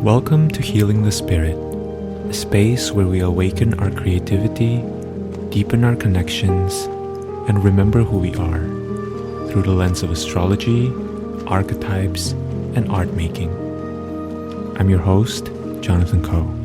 Welcome to Healing the Spirit, a space where we awaken our creativity, deepen our connections, and remember who we are through the lens of astrology, archetypes, and art making. I'm your host, Jonathan Coe.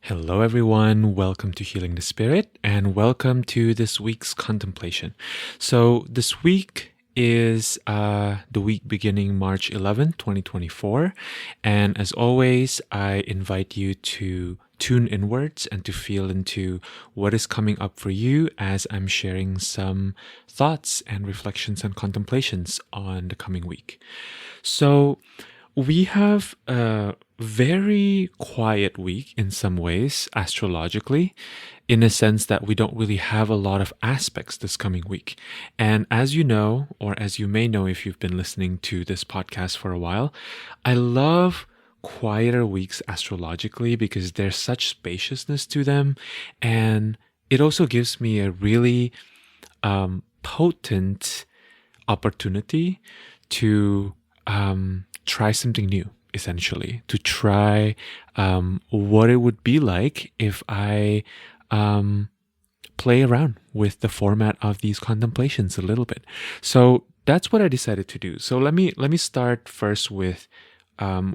Hello everyone, welcome to Healing the Spirit and welcome to this week's contemplation. So this week is the week beginning March 11th, 2024, and as always I invite you to tune inwards and to feel into what is coming up for you as I'm sharing some thoughts and reflections and contemplations on the coming week. So we have a very quiet week in some ways, astrologically, in a sense that we don't really have a lot of aspects this coming week. And as you know, or as you may know if you've been listening to this podcast for a while, I love quieter weeks astrologically because there's such spaciousness to them. And it also gives me a really potent opportunity to try something new, essentially, to try what it would be like if I play around with the format of these contemplations a little bit. So that's what I decided to do. So let me start first with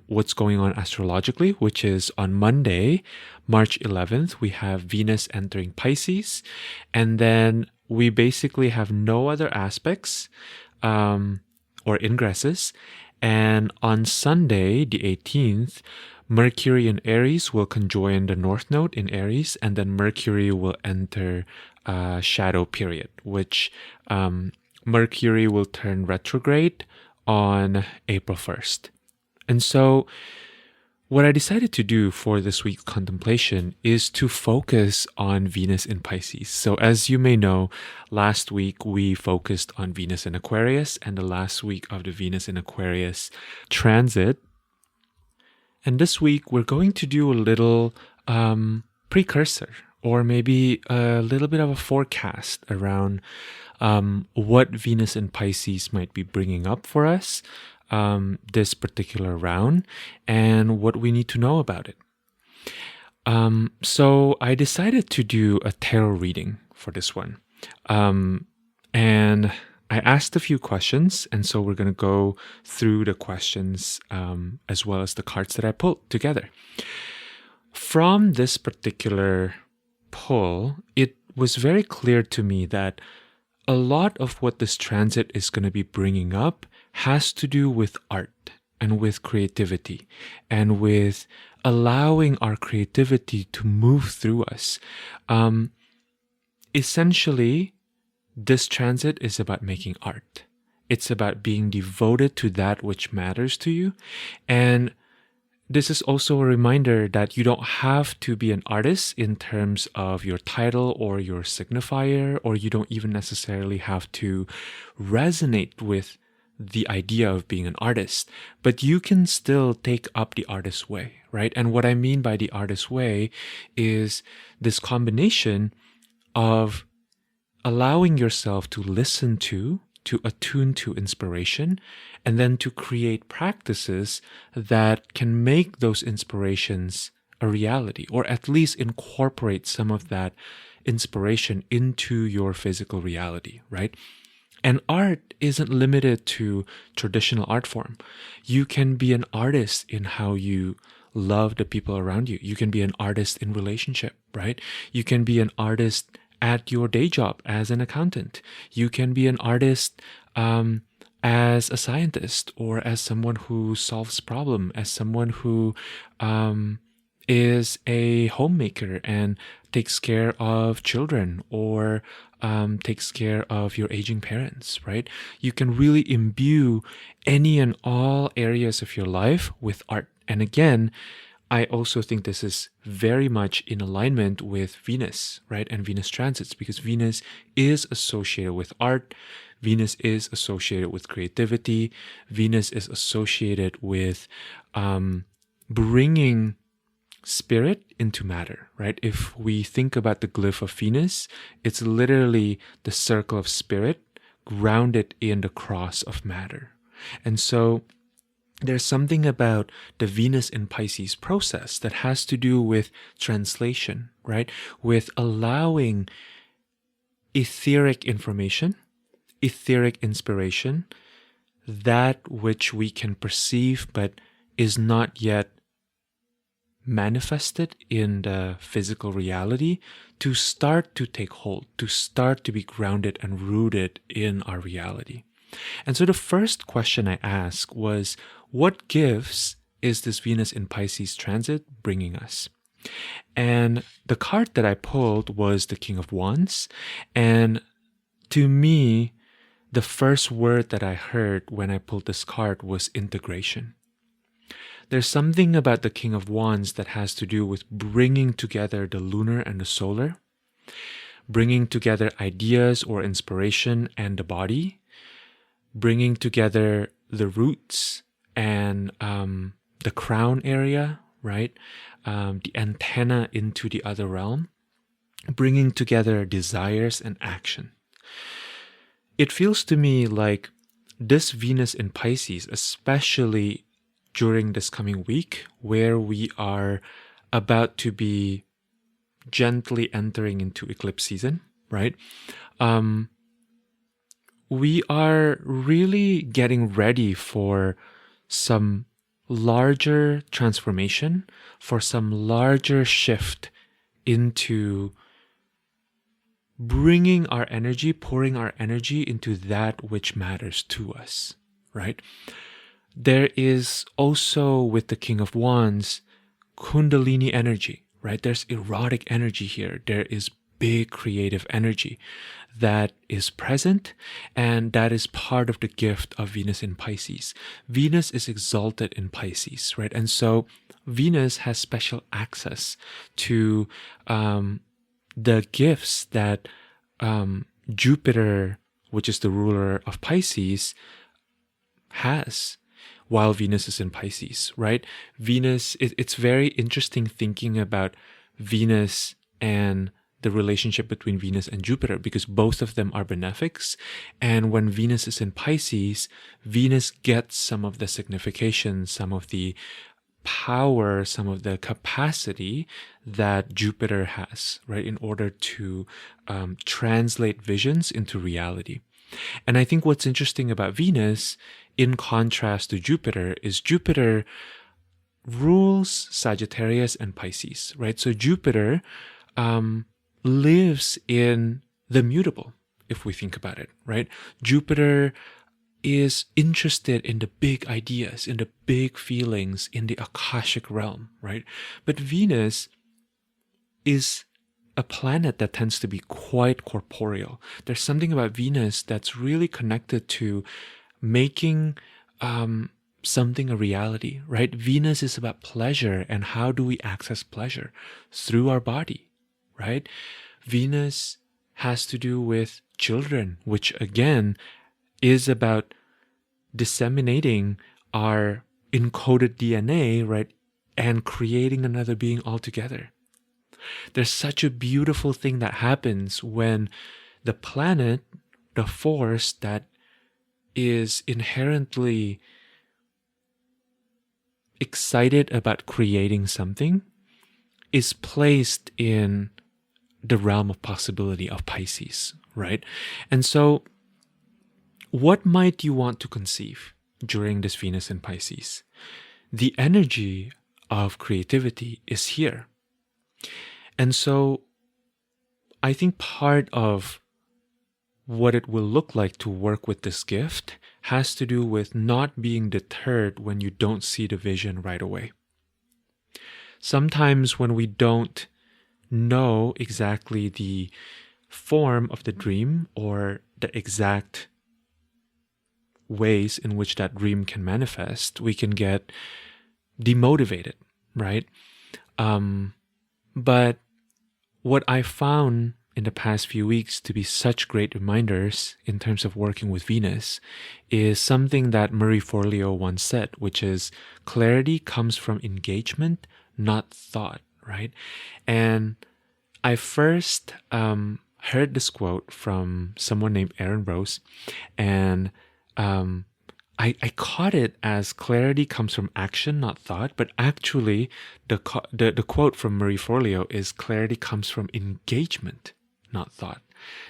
what's going on astrologically, which is on Monday, March 11th, we have Venus entering Pisces, and then we basically have no other aspects or ingresses. And on Sunday, the 18th, Mercury in Aries will conjoin the North Node in Aries, and then Mercury will enter shadow period, which Mercury will turn retrograde on April 1st. And so what I decided to do for this week's contemplation is to focus on Venus in Pisces. So as you may know, last week we focused on Venus in Aquarius and the last week of the Venus in Aquarius transit. And this week we're going to do a little precursor or maybe a little bit of a forecast around what Venus in Pisces might be bringing up for us this particular round and what we need to know about it. So I decided to do a tarot reading for this one. And I asked a few questions, and so we're going to go through the questions as well as the cards that I pulled together. From this particular pull, it was very clear to me that a lot of what this transit is going to be bringing up has to do with art and with creativity and with allowing our creativity to move through us. Essentially, this transit is about making art. It's about being devoted to that which matters to you. And this is also a reminder that you don't have to be an artist in terms of your title or your signifier, or you don't even necessarily have to resonate with the idea of being an artist, but you can still take up the artist's way, right? And what I mean by the artist's way is this combination of allowing yourself to listen to attune to inspiration, and then to create practices that can make those inspirations a reality, or at least incorporate some of that inspiration into your physical reality, right? And art isn't limited to traditional art form. You can be an artist in how you love the people around you. You can be an artist in relationship, right? You can be an artist at your day job as an accountant. You can be an artist as a scientist, or as someone who solves problems, as someone who is a homemaker and takes care of children, or takes care of your aging parents, right? You can really imbue any and all areas of your life with art. And again, I also think this is very much in alignment with Venus, right? And Venus transits, because Venus is associated with art. Venus is associated with creativity. Venus is associated with bringing spirit into matter, right? If we think about the glyph of Venus, it's literally the circle of spirit grounded in the cross of matter. And so there's something about the Venus in Pisces process that has to do with translation, right? With allowing etheric information, etheric inspiration, that which we can perceive but is not yet manifested in the physical reality, to start to take hold, to start to be grounded and rooted in our reality. And so the first question I asked was, what gifts is this Venus in Pisces transit bringing us? And the card that I pulled was the King of Wands. And to me, the first word that I heard when I pulled this card was integration. There's something about the King of Wands that has to do with bringing together the lunar and the solar, bringing together ideas or inspiration and the body, bringing together the roots and the crown area, right? The antenna into the other realm, bringing together desires and action. It feels to me like this Venus in Pisces, especially during this coming week, where we are about to be gently entering into eclipse season, right? We are really getting ready for some larger transformation, for some larger shift into bringing our energy, pouring our energy into that which matters to us, right? There is also, with the King of Wands, Kundalini energy, right? There's erotic energy here. There is big creative energy that is present, and that is part of the gift of Venus in Pisces. Venus is exalted in Pisces, right? And so Venus has special access to the gifts that Jupiter, which is the ruler of Pisces, has while Venus is in Pisces, right? Venus, it's very interesting thinking about Venus and the relationship between Venus and Jupiter, because both of them are benefics. And when Venus is in Pisces, Venus gets some of the signification, some of the power, some of the capacity that Jupiter has, right, in order to translate visions into reality. And I think what's interesting about Venus, in contrast to Jupiter, is Jupiter rules Sagittarius and Pisces, right? So Jupiter lives in the mutable, if we think about it, right? Jupiter is interested in the big ideas, in the big feelings, in the Akashic realm, right? But Venus is a planet that tends to be quite corporeal. There's something about Venus that's really connected to making something a reality, right? Venus is about pleasure, and how do we access pleasure? Through our body, right? Venus has to do with children, which again is about disseminating our encoded DNA, right? And creating another being altogether. There's such a beautiful thing that happens when the planet, the force that is inherently excited about creating something, is placed in the realm of possibility of Pisces, right? And so what might you want to conceive during this Venus in Pisces? The energy of creativity is here. And so I think part of what it will look like to work with this gift has to do with not being deterred when you don't see the vision right away. Sometimes when we don't know exactly the form of the dream or the exact ways in which that dream can manifest, we can get demotivated, right? But what I found in the past few weeks to be such great reminders in terms of working with Venus is something that Marie Forleo once said, which is clarity comes from engagement, not thought, right? And I first heard this quote from someone named Aaron Rose, and I caught it as clarity comes from action, not thought. But actually, the quote from Marie Forleo is clarity comes from engagement, not thought.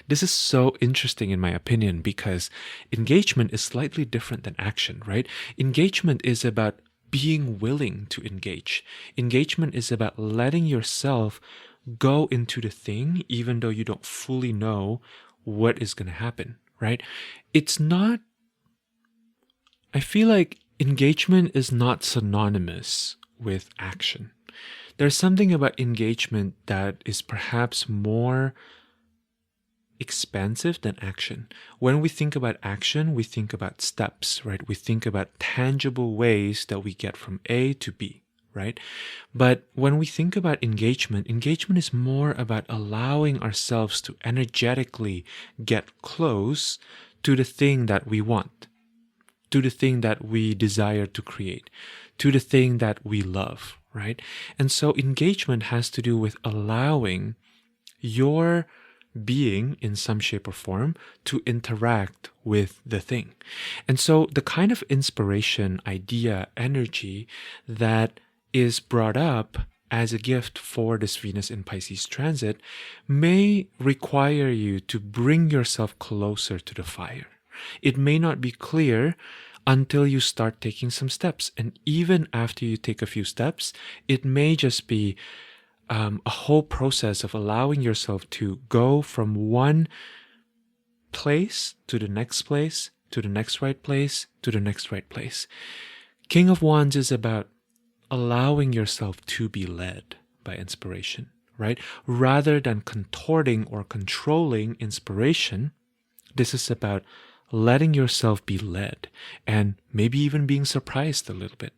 This is so interesting in my opinion because engagement is slightly different than action, right? Engagement is about being willing to engage. Engagement is about letting yourself go into the thing even though you don't fully know what is going to happen, right? It's not, I feel like engagement is not synonymous with action. There's something about engagement that is perhaps more expansive than action. When we think about action, we think about steps, right? We think about tangible ways that we get from A to B, right? But when we think about engagement is more about allowing ourselves to energetically get close to the thing that we want, to the thing that we desire to create, to the thing that we love, right? And so engagement has to do with allowing your being in some shape or form to interact with the thing. And so the kind of inspiration, idea, energy that is brought up as a gift for this Venus in Pisces transit may require you to bring yourself closer to the fire. It may not be clear until you start taking some steps. And even after you take a few steps, it may just be a whole process of allowing yourself to go from one place to the next place, to the next right place, to the next right place. King of Wands is about allowing yourself to be led by inspiration, right? Rather than contorting or controlling inspiration, this is about letting yourself be led and maybe even being surprised a little bit.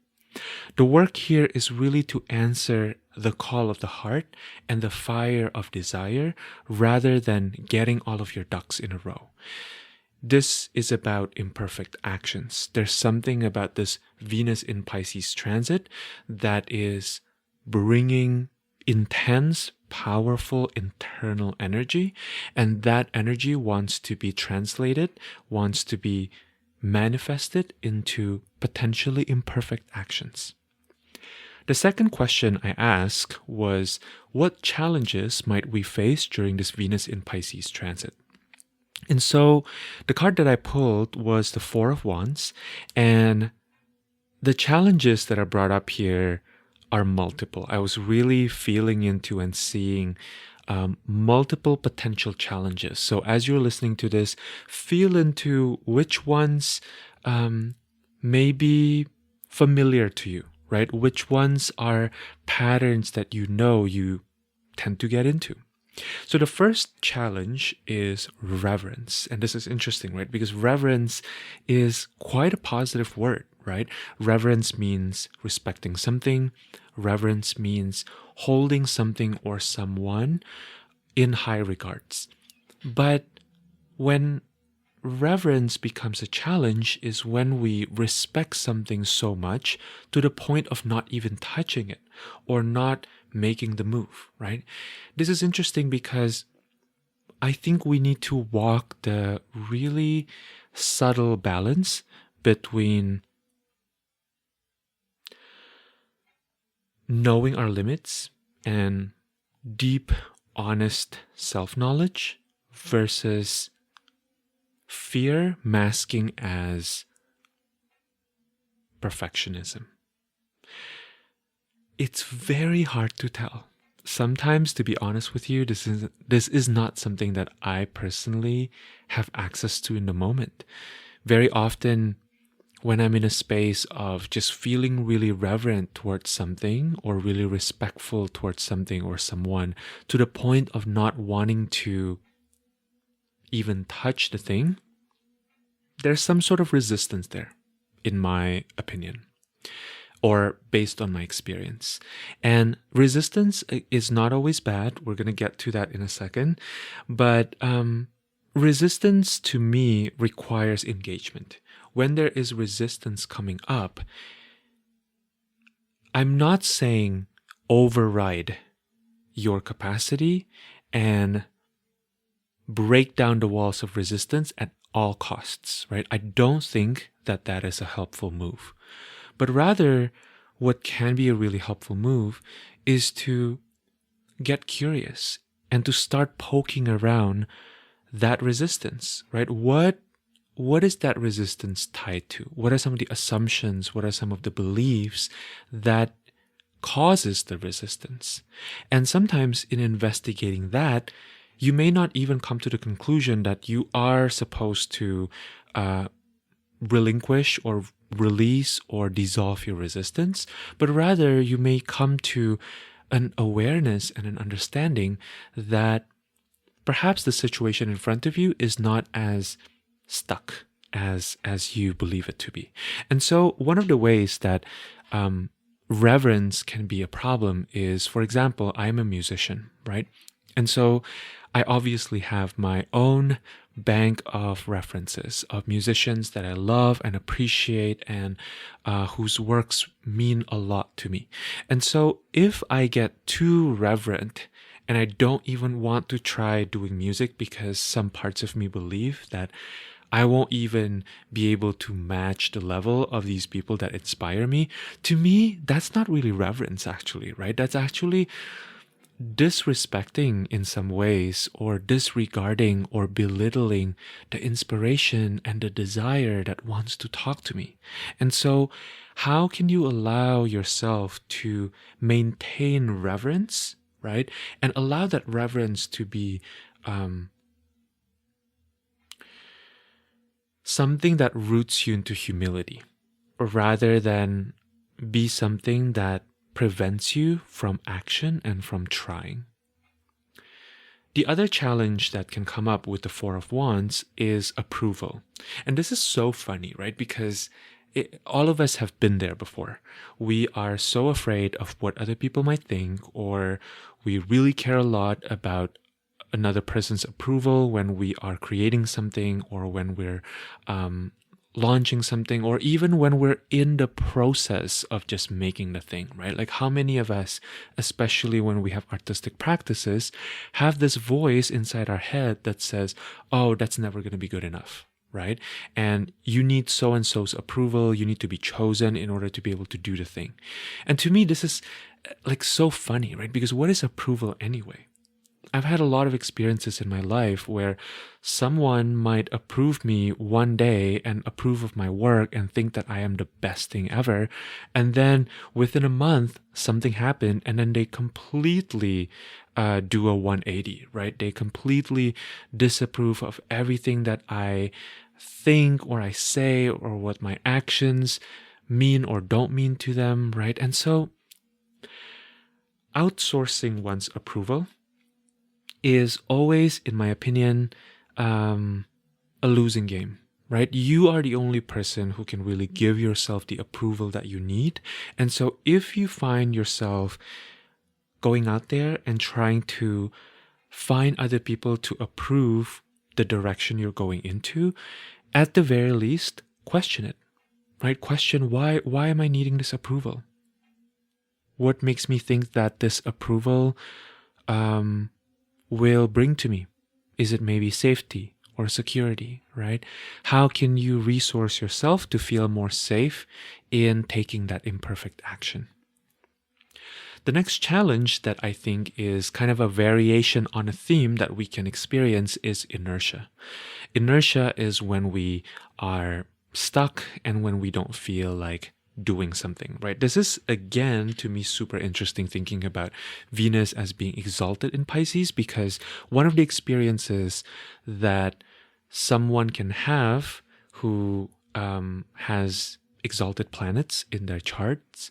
The work here is really to answer the call of the heart and the fire of desire rather than getting all of your ducks in a row. This is about imperfect actions. There's something about this Venus in Pisces transit that is bringing intense, powerful internal energy, and that energy wants to be translated, wants to be manifested into potentially imperfect actions. The second question I asked was, what challenges might we face during this Venus in Pisces transit? And so the card that I pulled was the Four of Wands, and the challenges that are brought up here are multiple. I was really feeling into and seeing multiple potential challenges. So as you're listening to this, feel into which ones may be familiar to you, right? Which ones are patterns that you know you tend to get into. So the first challenge is reverence. And this is interesting, right? Because reverence is quite a positive word, right? Reverence means respecting something. Reverence means holding something or someone in high regards. But when reverence becomes a challenge is when we respect something so much to the point of not even touching it or not making the move, right? This is interesting because I think we need to walk the really subtle balance between knowing our limits and deep, honest self-knowledge versus fear masking as perfectionism. It's very hard to tell. Sometimes, to be honest with you, this is not something that I personally have access to in the moment. Very often, when I'm in a space of just feeling really reverent towards something or really respectful towards something or someone to the point of not wanting to even touch the thing, there's some sort of resistance there, in my opinion. or based on my experience. And resistance is not always bad. We're going to get to that in a second. But resistance to me requires engagement. When there is resistance coming up, I'm not saying override your capacity and break down the walls of resistance at all costs, right? I don't think that that is a helpful move. But rather, what can be a really helpful move is to get curious and to start poking around that resistance, right? What is that resistance tied to? What are some of the assumptions? What are some of the beliefs that causes the resistance? And sometimes in investigating that, you may not even come to the conclusion that you are supposed to relinquish or release or dissolve your resistance, but rather you may come to an awareness and an understanding that perhaps the situation in front of you is not as stuck as you believe it to be. And so one of the ways that reverence can be a problem is, for example, I'm a musician, right? And so I obviously have my own bank of references of musicians that I love and appreciate and whose works mean a lot to me. And so if I get too reverent and I don't even want to try doing music because some parts of me believe that I won't even be able to match the level of these people that inspire me, to me, that's not really reverence actually, right? That's actually disrespecting in some ways or disregarding or belittling the inspiration and the desire that wants to talk to me. And so how can you allow yourself to maintain reverence, right? And allow that reverence to be something that roots you into humility, rather than be something that prevents you from action and from trying. The other challenge that can come up with the Four of Wands is approval. And this is so funny, right? Because all of us have been there before. We are so afraid of what other people might think, or we really care a lot about another person's approval when we are creating something, or when we're launching something, or even when we're in the process of just making the thing, right? Like how many of us, especially when we have artistic practices, have this voice inside our head that says, oh, that's never going to be good enough, right? And you need so-and-so's approval, you need to be chosen in order to be able to do the thing. And to me, this is like so funny, right? Because what is approval anyway? I've had a lot of experiences in my life where someone might approve me one day and approve of my work and think that I am the best thing ever. And then within a month, something happened and then they completely do a 180, right? They completely disapprove of everything that I think or I say or what my actions mean or don't mean to them, right? And so outsourcing one's approval is always, in my opinion, a losing game, right? You are the only person who can really give yourself the approval that you need. And so if you find yourself going out there and trying to find other people to approve the direction you're going into, at the very least, question it, right? Question why am I needing this approval? What makes me think that this approval will bring to me? Is it maybe safety or security, right? How can you resource yourself to feel more safe in taking that imperfect action? The next challenge that I think is kind of a variation on a theme that we can experience is inertia. Inertia is when we are stuck and when we don't feel like doing something, right? This is, again, to me, super interesting thinking about Venus as being exalted in Pisces, because one of the experiences that someone can have who has exalted planets in their charts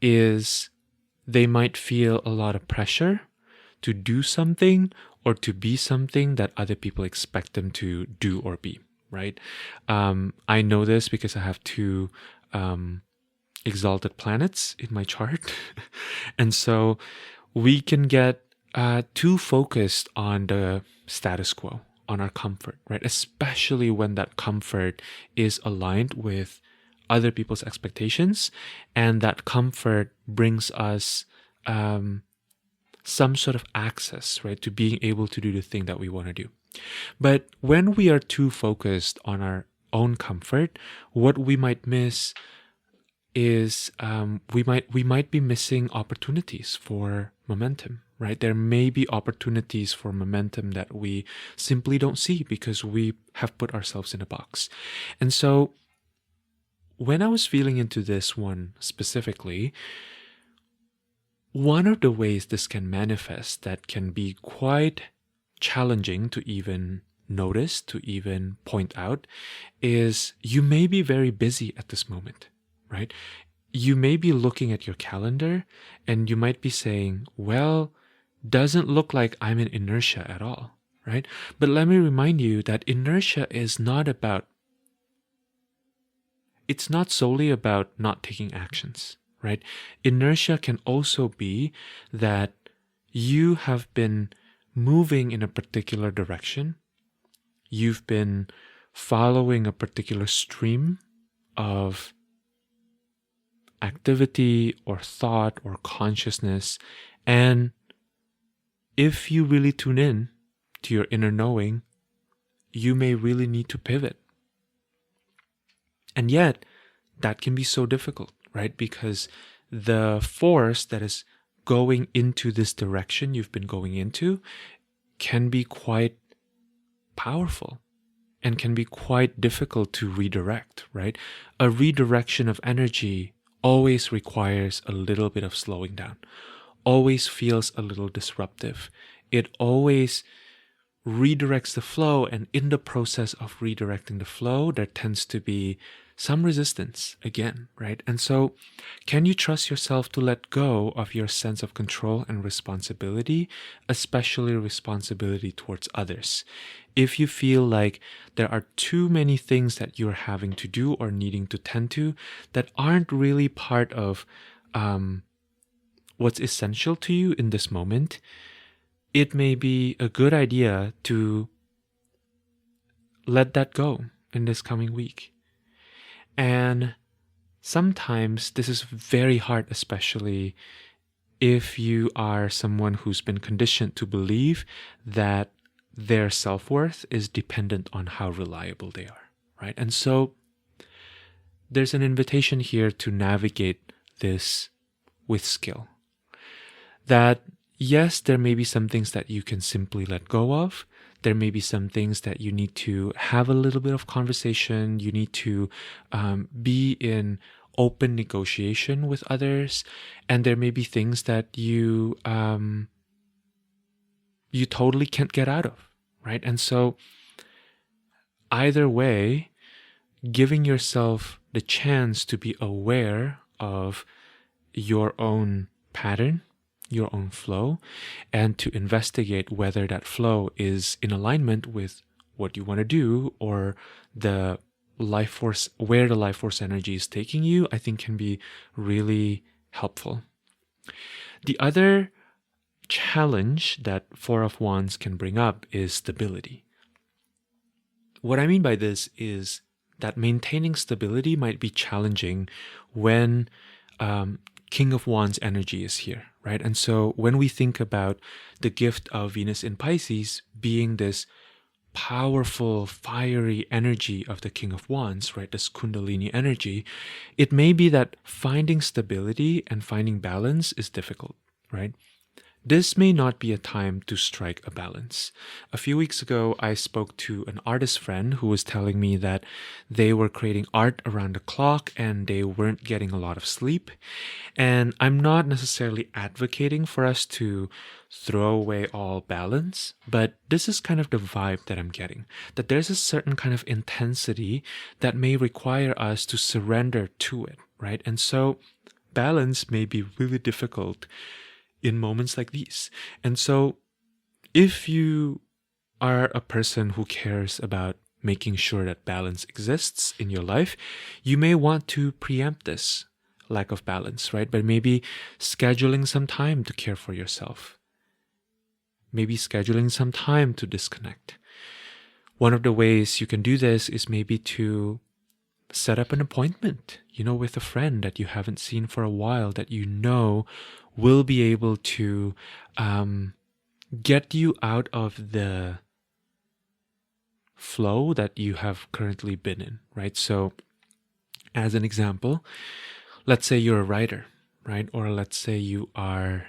is they might feel a lot of pressure to do something or to be something that other people expect them to do or be. Right? I know this because I have two exalted planets in my chart. And so we can get too focused on the status quo, on our comfort, right? Especially when that comfort is aligned with other people's expectations, and that comfort brings us some sort of access, right, to being able to do the thing that we want to do. But when we are too focused on our own comfort, what we might miss is we might be missing opportunities for momentum, right? There may be opportunities for momentum that we simply don't see because we have put ourselves in a box. And so when I was feeling into this one specifically, one of the ways this can manifest that can be quite challenging to even notice, to even point out, is you may be very busy at this moment, right? You may be looking at your calendar and you might be saying, well, doesn't look like I'm in inertia at all, right? But let me remind you that inertia is it's not solely about not taking actions, right? Inertia can also be that you have been moving in a particular direction. You've been following a particular stream of activity or thought or consciousness. And if you really tune in to your inner knowing, you may really need to pivot. And yet, that can be so difficult, right? Because the force that is going into this direction you've been going into can be quite powerful and can be quite difficult to redirect, right? A redirection of energy always requires a little bit of slowing down, always feels a little disruptive. It always redirects the flow, and in the process of redirecting the flow, there tends to be some resistance again, right? And so can you trust yourself to let go of your sense of control and responsibility, especially responsibility towards others? If you feel like there are too many things that you're having to do or needing to tend to that aren't really part of what's essential to you in this moment, it may be a good idea to let that go in this coming week. And sometimes this is very hard, especially if you are someone who's been conditioned to believe that their self-worth is dependent on how reliable they are, right? And so there's an invitation here to navigate this with skill. That yes, there may be some things that you can simply let go of. There may be some things that you need to have a little bit of conversation. You need to be in open negotiation with others. And there may be things that you totally can't get out of, right? And so either way, giving yourself the chance to be aware of your own pattern, your own flow, and to investigate whether that flow is in alignment with what you want to do or the life force, where the life force energy is taking you, I think can be really helpful. The other challenge that Four of Wands can bring up is stability. What I mean by this is that maintaining stability might be challenging when King of Wands energy is here, right? And so when we think about the gift of Venus in Pisces being this powerful, fiery energy of the King of Wands, right? This Kundalini energy, it may be that finding stability and finding balance is difficult, right? This may not be a time to strike a balance. A few weeks ago, I spoke to an artist friend who was telling me that they were creating art around the clock and they weren't getting a lot of sleep. And I'm not necessarily advocating for us to throw away all balance, but this is kind of the vibe that I'm getting, that there's a certain kind of intensity that may require us to surrender to it, right? And so balance may be really difficult in moments like these. And so if you are a person who cares about making sure that balance exists in your life, you may want to preempt this lack of balance, right? But maybe scheduling some time to care for yourself. Maybe scheduling some time to disconnect. One of the ways you can do this is maybe to set up an appointment, with a friend that you haven't seen for a while, that will be able to get you out of the flow that you have currently been in, right? So, as an example, let's say you're a writer, right? Or let's say you are,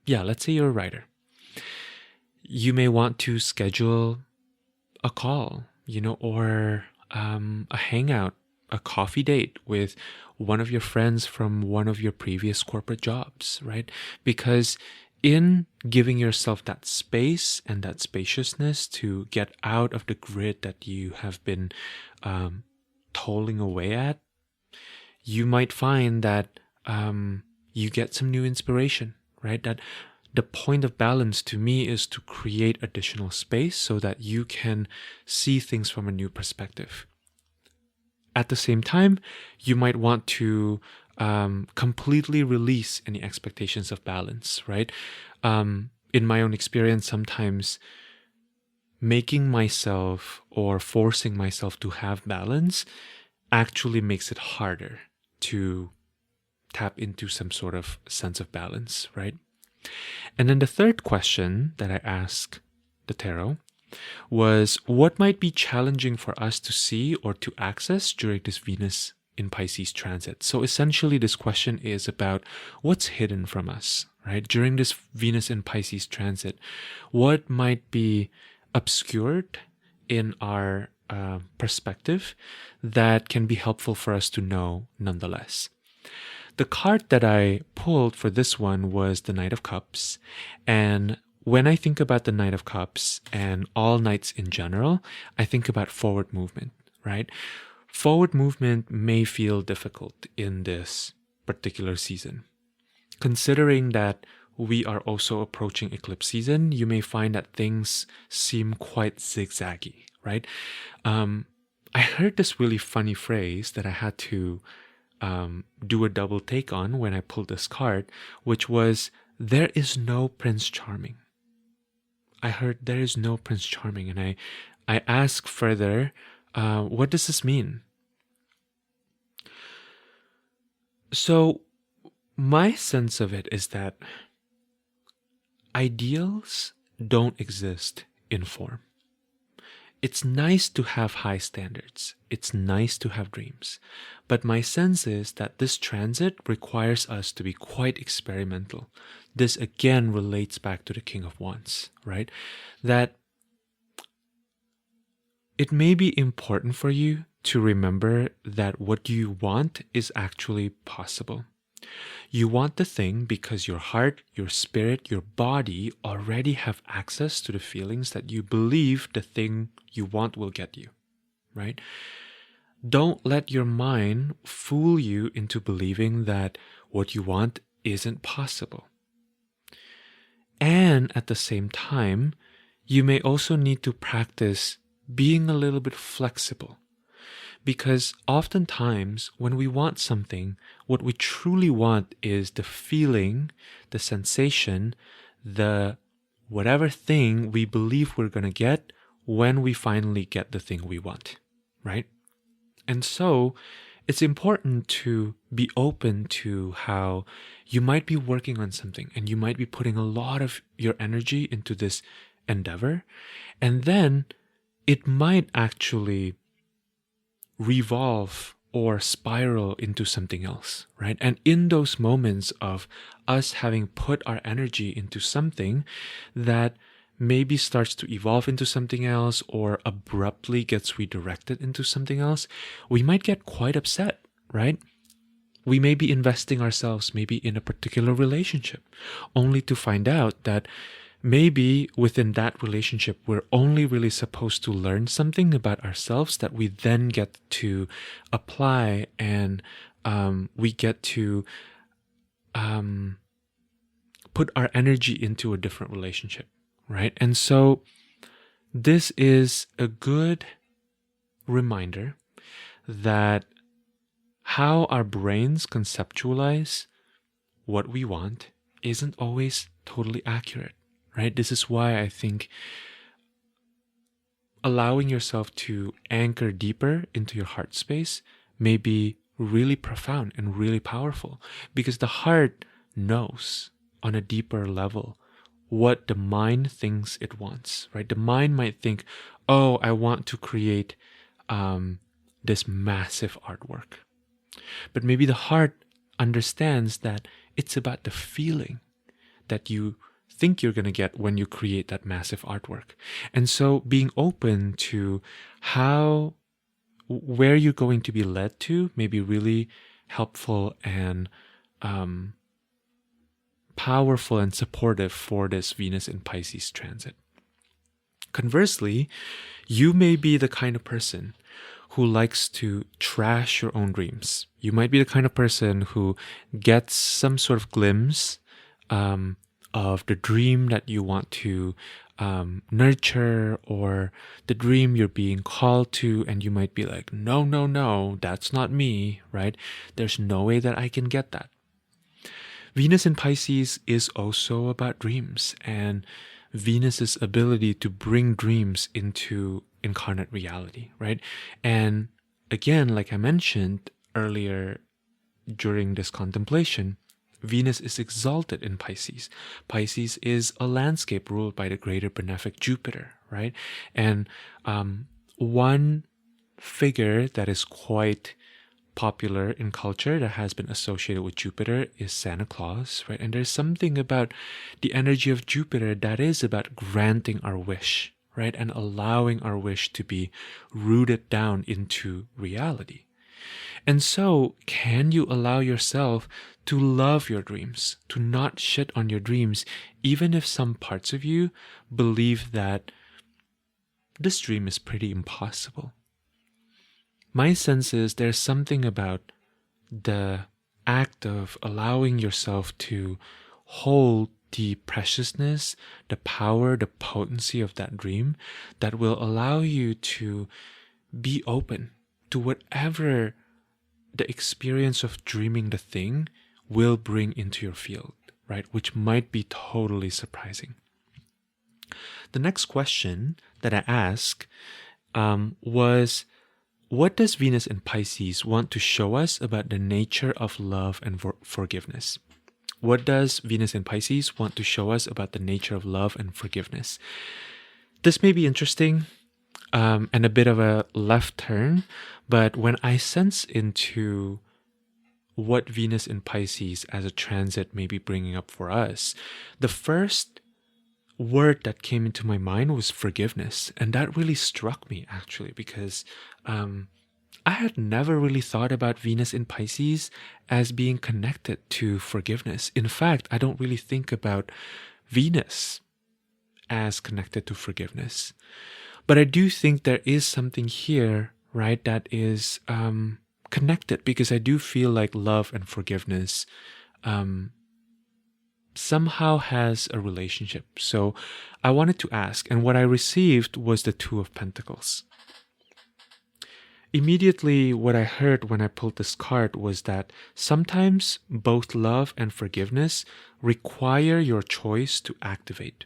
let's say you're a writer. You may want to schedule a call, or a hangout, a coffee date with one of your friends from one of your previous corporate jobs, right? Because in giving yourself that space and that spaciousness to get out of the grid that you have been tolling away at, you might find that you get some new inspiration, right? That the point of balance to me is to create additional space so that you can see things from a new perspective. At the same time, you might want to completely release any expectations of balance, right? In my own experience, sometimes making myself or forcing myself to have balance actually makes it harder to tap into some sort of sense of balance, right? And then the third question that I asked the tarot was, what might be challenging for us to see or to access during this Venus in Pisces transit? So essentially, this question is about what's hidden from us, right? During this Venus in Pisces transit, what might be obscured in our perspective that can be helpful for us to know nonetheless. The card that I pulled for this one was the Knight of Cups. And when I think about the Knight of Cups and all knights in general, I think about forward movement, right? Forward movement may feel difficult in this particular season. Considering that we are also approaching eclipse season, you may find that things seem quite zigzaggy, right? I heard this really funny phrase that I had to do a double take on when I pulled this card, which was, there is no Prince Charming. I heard there is no Prince Charming, and I asked further, what does this mean? So my sense of it is that ideals don't exist in form. It's nice to have high standards. It's nice to have dreams. But my sense is that this transit requires us to be quite experimental. This again relates back to the King of Wands, right? That it may be important for you to remember that what you want is actually possible. You want the thing because your heart, your spirit, your body already have access to the feelings that you believe the thing you want will get you, right? Don't let your mind fool you into believing that what you want isn't possible. And at the same time, you may also need to practice being a little bit flexible. Because oftentimes, when we want something, what we truly want is the feeling, the sensation, the whatever thing we believe we're going to get when we finally get the thing we want, right? And so, it's important to be open to how you might be working on something and you might be putting a lot of your energy into this endeavor, and then it might actually revolve or spiral into something else, right? And in those moments of us having put our energy into something that maybe starts to evolve into something else or abruptly gets redirected into something else, we might get quite upset, right? We may be investing ourselves maybe in a particular relationship, only to find out that maybe within that relationship, we're only really supposed to learn something about ourselves that we then get to apply, and we get to put our energy into a different relationship, right? And so this is a good reminder that how our brains conceptualize what we want isn't always totally accurate, right? This is why I think allowing yourself to anchor deeper into your heart space may be really profound and really powerful, because the heart knows on a deeper level what the mind thinks it wants, right? The mind might think, oh, I want to create this massive artwork. But maybe the heart understands that it's about the feeling that you think you're going to get when you create that massive artwork. And so being open to where you're going to be led to may be really helpful and powerful and supportive for this Venus in Pisces transit. Conversely, you may be the kind of person who likes to trash your own dreams. You might be the kind of person who gets some sort of glimpse of the dream that you want to nurture, or the dream you're being called to, and you might be like, no, that's not me, right? There's no way that I can get that. Venus in Pisces is also about dreams and Venus's ability to bring dreams into incarnate reality, right? And again, like I mentioned earlier during this contemplation, Venus is exalted in Pisces. Pisces is a landscape ruled by the greater benefic Jupiter, right? And one figure that is quite popular in culture that has been associated with Jupiter is Santa Claus, right? And there's something about the energy of Jupiter that is about granting our wish, right? And allowing our wish to be rooted down into reality. And so, can you allow yourself to love your dreams, to not shit on your dreams, even if some parts of you believe that this dream is pretty impossible? My sense is there's something about the act of allowing yourself to hold the preciousness, the power, the potency of that dream that will allow you to be open to whatever the experience of dreaming the thing will bring into your field, right? Which might be totally surprising. The next question that I asked was, what does Venus in Pisces want to show us about the nature of love and forgiveness? What does Venus in Pisces want to show us about the nature of love and forgiveness? This may be interesting and a bit of a left turn, but when I sense into what Venus in Pisces as a transit may be bringing up for us, the first word that came into my mind was forgiveness. And that really struck me, actually, because I had never really thought about Venus in Pisces as being connected to forgiveness. In fact, I don't really think about Venus as connected to forgiveness. But I do think there is something here, right, that is connected, because I do feel like love and forgiveness somehow has a relationship. So I wanted to ask, and what I received was the Two of Pentacles. Immediately, what I heard when I pulled this card was that sometimes both love and forgiveness require your choice to activate.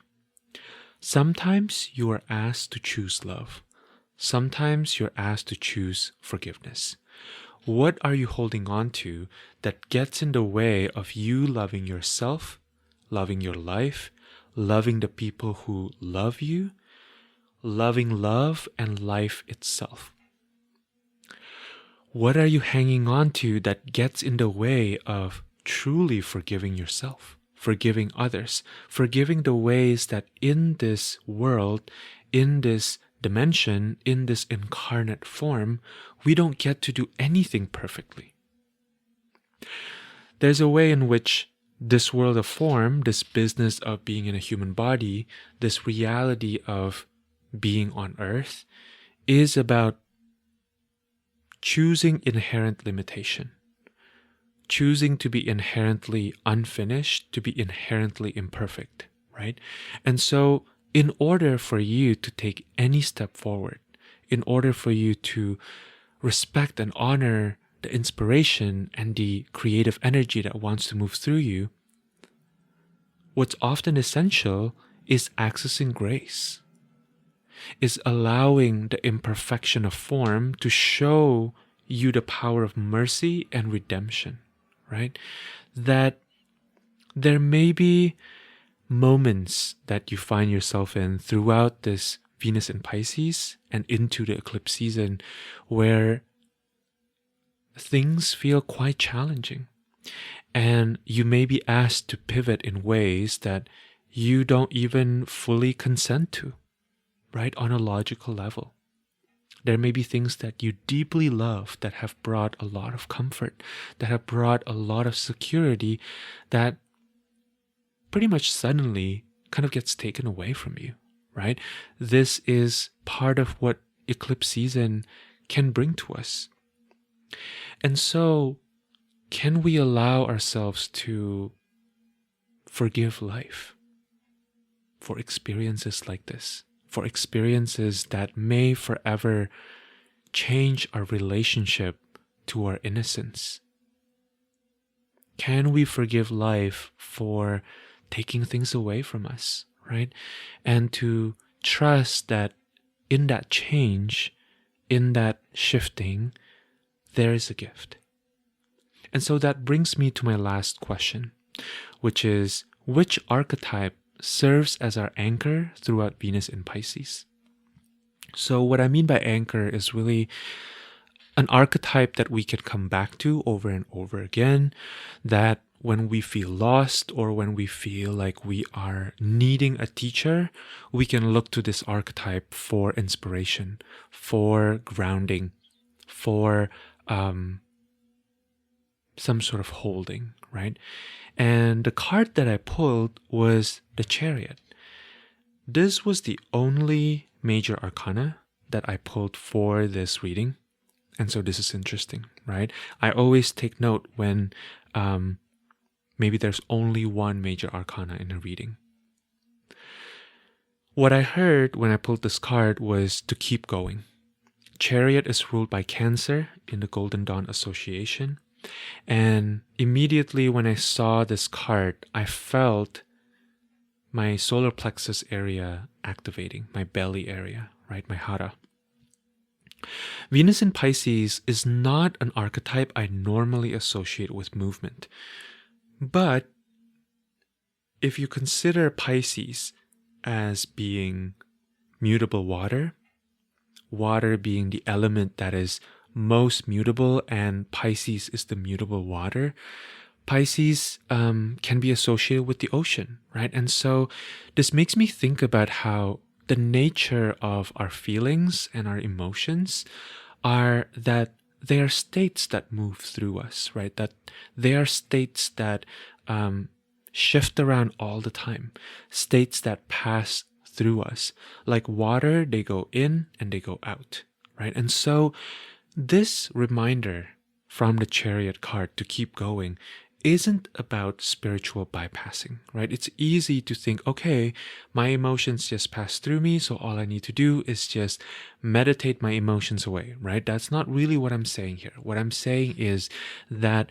Sometimes you are asked to choose love. Sometimes you're asked to choose forgiveness. What are you holding on to that gets in the way of you loving yourself, loving your life, loving the people who love you, loving love and life itself? What are you hanging on to that gets in the way of truly forgiving yourself, forgiving others, forgiving the ways that in this world, in this dimension, in this incarnate form, we don't get to do anything perfectly? There's a way in which this world of form, this business of being in a human body, this reality of being on earth, is about choosing inherent limitation, choosing to be inherently unfinished, to be inherently imperfect, right? And so in order for you to take any step forward, in order for you to respect and honor the inspiration and the creative energy that wants to move through you, what's often essential is accessing grace, is allowing the imperfection of form to show you the power of mercy and redemption, right? That there may be moments that you find yourself in throughout this Venus in Pisces and into the eclipse season where things feel quite challenging. And you may be asked to pivot in ways that you don't even fully consent to, right? On a logical level. There may be things that you deeply love that have brought a lot of comfort, that have brought a lot of security, that pretty much suddenly kind of gets taken away from you, right? This is part of what eclipse season can bring to us. And so, can we allow ourselves to forgive life for experiences like this, for experiences that may forever change our relationship to our innocence? Can we forgive life for taking things away from us, right? And to trust that in that change, in that shifting, there is a gift. And so that brings me to my last question, which is, which archetype serves as our anchor throughout Venus in Pisces? So what I mean by anchor is really an archetype that we can come back to over and over again, that when we feel lost or when we feel like we are needing a teacher, we can look to this archetype for inspiration, for grounding, for some sort of holding, right? And the card that I pulled was the Chariot. This was the only major arcana that I pulled for this reading. And so this is interesting, right? I always take note when maybe there's only one major arcana in a reading. What I heard when I pulled this card was to keep going. Chariot is ruled by Cancer in the Golden Dawn Association. And immediately when I saw this card, I felt my solar plexus area activating, my belly area, right? My hara. Venus in Pisces is not an archetype I normally associate with movement. But if you consider Pisces as being mutable water, water being the element that is most mutable, and Pisces is the mutable water, Pisces can be associated with the ocean, right? And so this makes me think about how the nature of our feelings and our emotions are that they are states that move through us, right? That they are states that shift around all the time, states that pass through us. Like water, they go in and they go out, right? And so this reminder from the Chariot card to keep going isn't about spiritual bypassing, right? It's easy to think, okay, my emotions just pass through me, so all I need to do is just meditate my emotions away, right? That's not really what I'm saying here. What I'm saying is that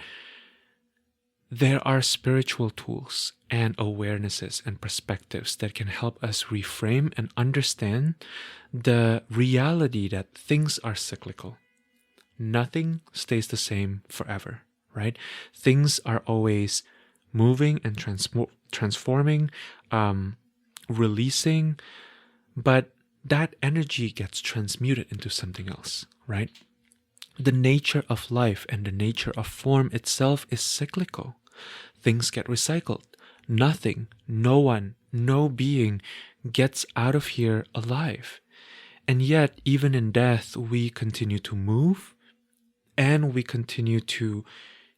there are spiritual tools and awarenesses and perspectives that can help us reframe and understand the reality that things are cyclical. Nothing stays the same forever, right? Things are always moving and transforming, releasing, but that energy gets transmuted into something else, right? The nature of life and the nature of form itself is cyclical. Things get recycled. Nothing, no one, no being gets out of here alive. And yet, even in death, we continue to move and we continue to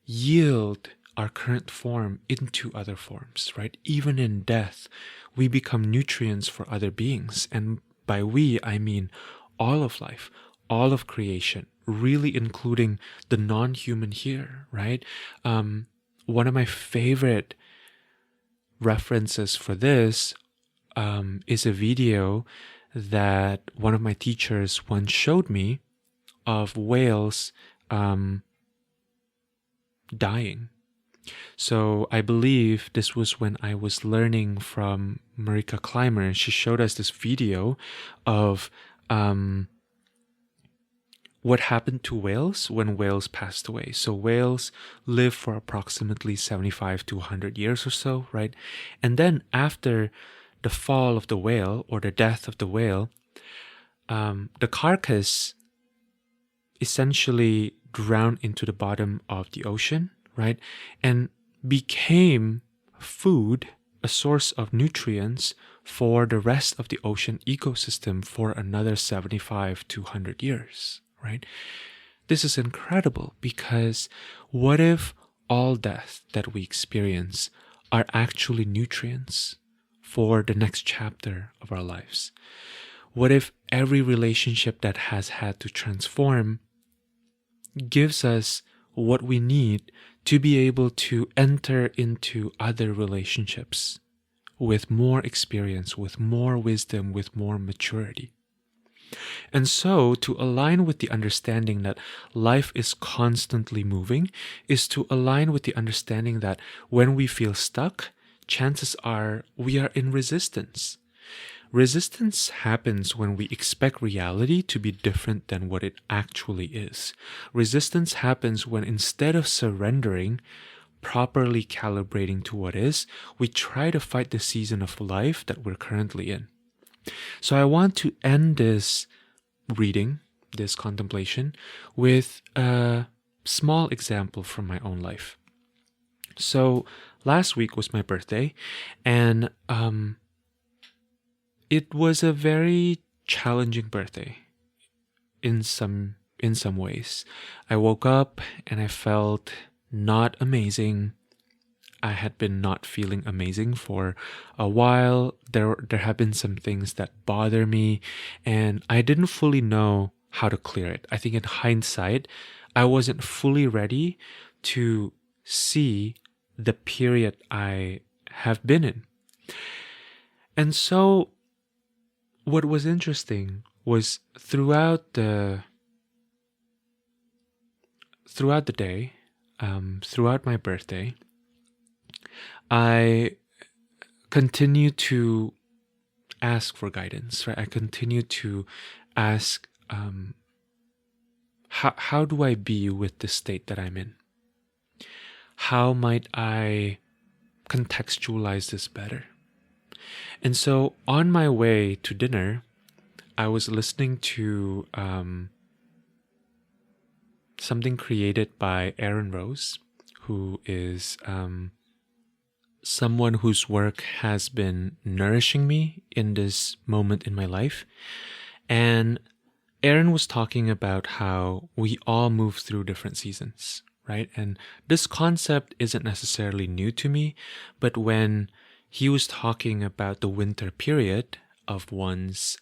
yield our current form into other forms, right? Even in death, we become nutrients for other beings. And by we, I mean all of life, all of creation, really including the non-human here, right? One of my favorite references for this is a video that one of my teachers once showed me of whales dying. So I believe this was when I was learning from Marika Clymer, and she showed us this video of what happened to whales when whales passed away. So whales live for approximately 75 to 100 years or so, right? And then after the fall of the whale or the death of the whale, the carcass essentially drowned into the bottom of the ocean, right? And became food, a source of nutrients for the rest of the ocean ecosystem for another 75 to 100 years, right? This is incredible, because what if all death that we experience are actually nutrients for the next chapter of our lives? What if every relationship that has had to transform gives us what we need to be able to enter into other relationships with more experience, with more wisdom, with more maturity? And so, to align with the understanding that life is constantly moving, is to align with the understanding that when we feel stuck, chances are we are in resistance. Resistance happens when we expect reality to be different than what it actually is. Resistance happens when, instead of surrendering, properly calibrating to what is, we try to fight the season of life that we're currently in. So I want to end this reading, this contemplation, with a small example from my own life. So last week was my birthday, and it was a very challenging birthday in some ways. I woke up and I felt not amazing. I had been not feeling amazing for a while. There have been some things that bother me, and I didn't fully know how to clear it. I think in hindsight, I wasn't fully ready to see the period I have been in. And so what was interesting was throughout the day, throughout my birthday, I continue to ask for guidance, right? I continue to ask, how do I be with the state that I'm in? How might I contextualize this better? And so on my way to dinner, I was listening to something created by Aaron Rose, who is someone whose work has been nourishing me in this moment in my life. And Aaron was talking about how we all move through different seasons, right? And this concept isn't necessarily new to me, but when he was talking about the winter period of one's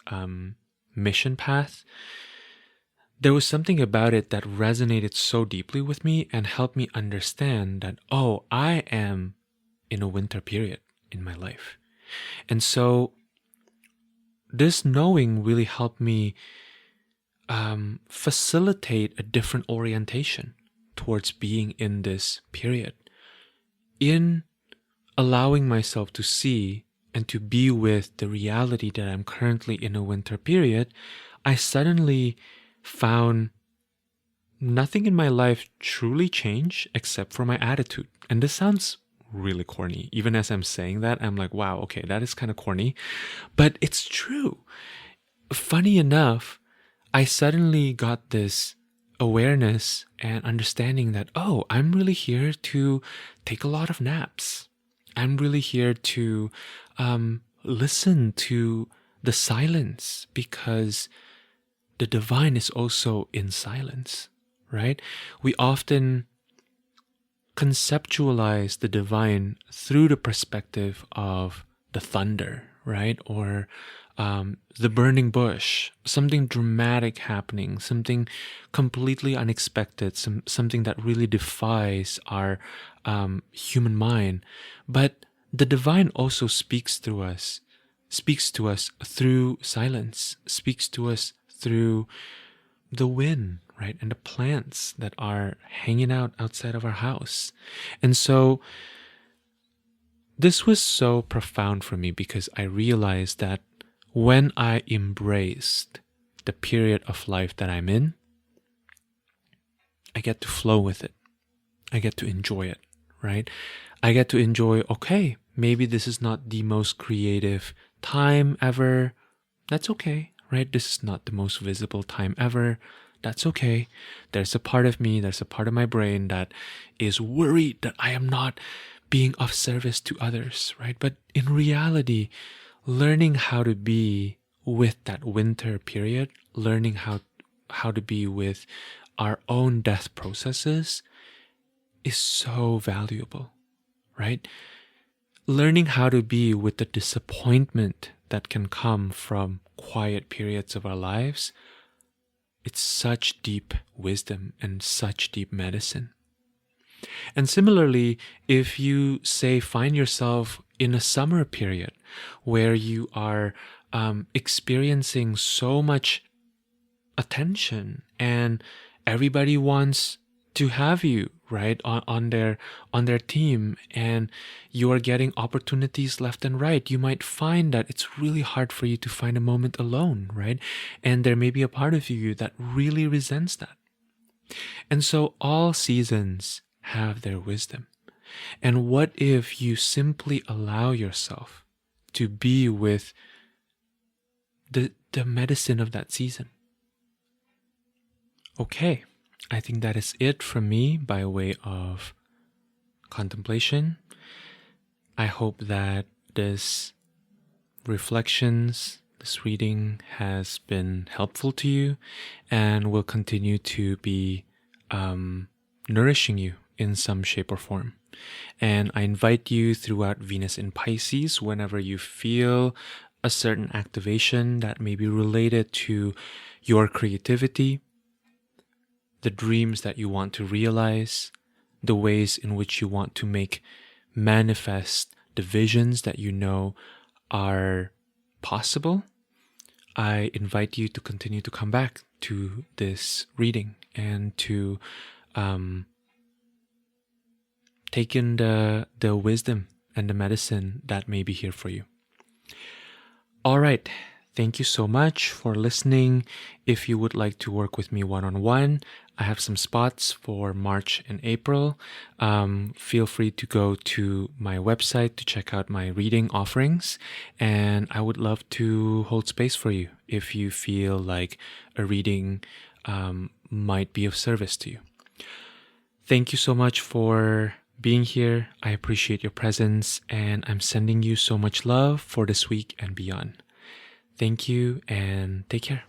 mission path, there was something about it that resonated so deeply with me and helped me understand that, oh, I am in a winter period in my life. And so this knowing really helped me facilitate a different orientation towards being in this period, in allowing myself to see and to be with the reality that I'm currently in a winter period. I suddenly found nothing in my life truly change except for my attitude. And this sounds really corny. Even as I'm saying that, I'm like, wow, okay, that is kind of corny, but it's true. Funny enough, I suddenly got this awareness and understanding that, oh, I'm really here to take a lot of naps. I'm really here to listen to the silence, because the divine is also in silence, right? We often conceptualize the divine through the perspective of the thunder, right? Or the burning bush, something dramatic happening, something completely unexpected, something that really defies our human mind. But the divine also speaks to us through silence, speaks to us through the wind, right? And the plants that are hanging out outside of our house. And so this was so profound for me because I realized that when I embraced the period of life that I'm in, I get to flow with it. I get to enjoy it, right? I get to enjoy, okay, maybe this is not the most creative time ever. That's okay, right? This is not the most visible time ever. That's okay. There's a part of me, there's a part of my brain that is worried that I am not being of service to others, right? But in reality, learning how to be with that winter period, learning how to be with our own death processes is so valuable, right? Learning how to be with the disappointment that can come from quiet periods of our lives, it's such deep wisdom and such deep medicine. And similarly, if you say find yourself in a summer period where you are experiencing so much attention and everybody wants to have you, right, on their team, and you are getting opportunities left and right, you might find that it's really hard for you to find a moment alone, right? And there may be a part of you that really resents that. And so all seasons have their wisdom. And what if you simply allow yourself to be with the medicine of that season? Okay, I think that is it from me by way of contemplation. I hope that this reflections, this reading has been helpful to you and will continue to be nourishing you in some shape or form. And I invite you throughout Venus in Pisces, whenever you feel a certain activation that may be related to your creativity, the dreams that you want to realize, the ways in which you want to make manifest the visions that you know are possible, I invite you to continue to come back to this reading and to take in the wisdom and the medicine that may be here for you. All right. Thank you so much for listening. If you would like to work with me one-on-one, I have some spots for March and April. Feel free to go to my website to check out my reading offerings. And I would love to hold space for you if you feel like a reading might be of service to you. Thank you so much for being here. I appreciate your presence, and I'm sending you so much love for this week and beyond. Thank you and take care.